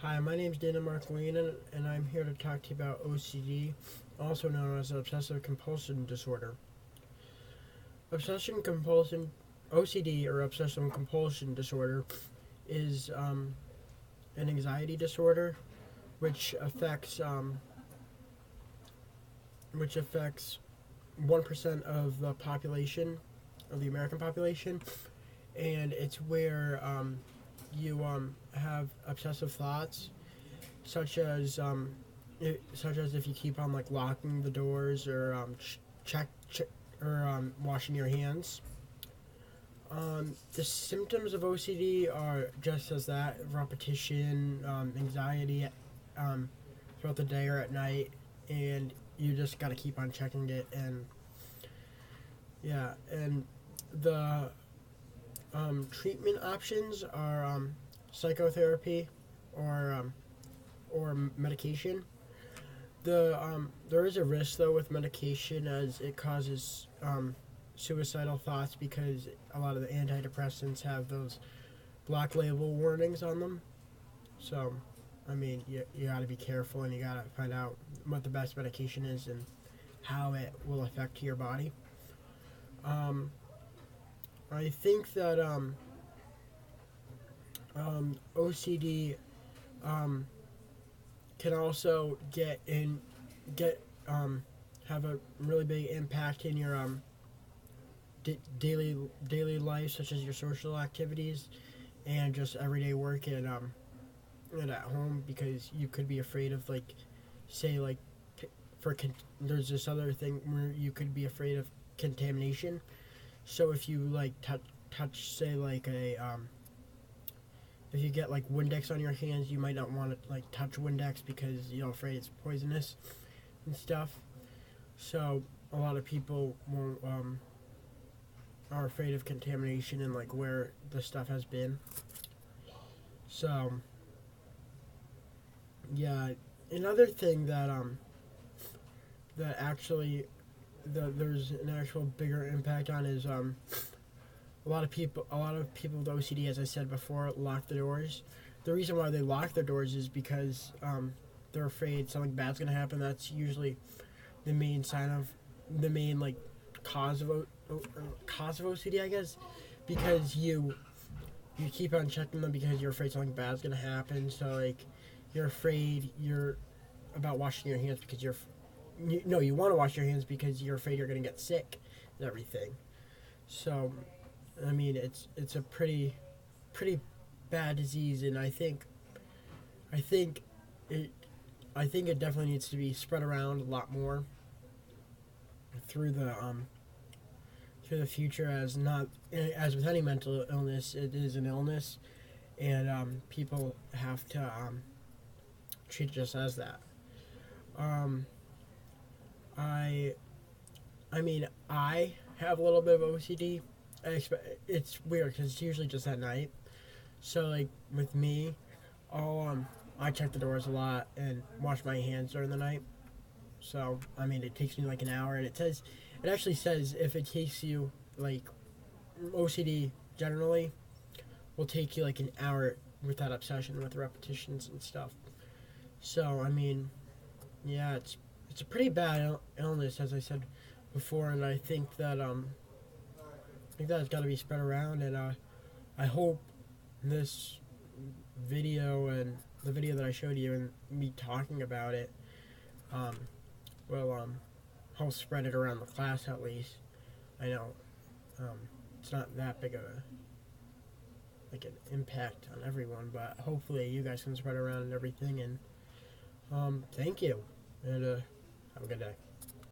Hi, my name is Dana Marcolina, and I'm here to talk to you about OCD, also known as obsessive compulsion disorder. Obsession compulsion OCD or obsessive compulsion disorder is an anxiety disorder which affects 1% of the population of the American population, and it's where you have obsessive thoughts, such as such as if you keep on like locking the doors or check or washing your hands. The symptoms of OCD are just as that: repetition, anxiety throughout the day or at night, and you just got to keep on checking it. And yeah, and the treatment options are psychotherapy or medication. There is a risk though with medication, as it causes suicidal thoughts, because a lot of the antidepressants have those black label warnings on them. So, I mean, you got to be careful, and you got to find out what the best medication is and how it will affect your body. I think that OCD can also get have a really big impact in your daily life, such as your social activities and just everyday work and at home, because you could be afraid of, like, say, like, there's this other thing where you could be afraid of contamination. So if you like touch say like a if you get like Windex on your hands, you might not want to like touch Windex because you're afraid it's poisonous and stuff. So a lot of people won't are afraid of contamination and like where the stuff has been. So yeah, another thing that that actually there's an actual bigger impact on is a lot of people with OCD, as I said before, lock the doors. The reason why they lock their doors is because they're afraid something bad's gonna happen. That's usually the main sign of the main like cause of OCD, I guess, because you keep on checking them because you're afraid something bad's gonna happen. So like you're about washing your hands because you want to wash your hands because you're afraid you're gonna get sick and everything. So I mean, it's a pretty bad disease, and I think it I think it definitely needs to be spread around a lot more through the future, as with any mental illness, it is an illness, and people have to treat it just as that. Um, I I mean, I have a little bit of OCD. It's weird because it's usually just at night. So like with me, I check the doors a lot and wash my hands during the night. So I mean, it takes me like an hour, and it actually says if it takes you like OCD generally will take you like an hour with that obsession with repetitions and stuff. So I mean, yeah, it's a pretty bad illness, as I said before, and I think that's got to be spread around, and I hope this video and the video that I showed you and me talking about it um, will help spread it around the class at least. I know it's not that big of a like an impact on everyone, but hopefully you guys can spread it around and everything. And thank you, and have a good day.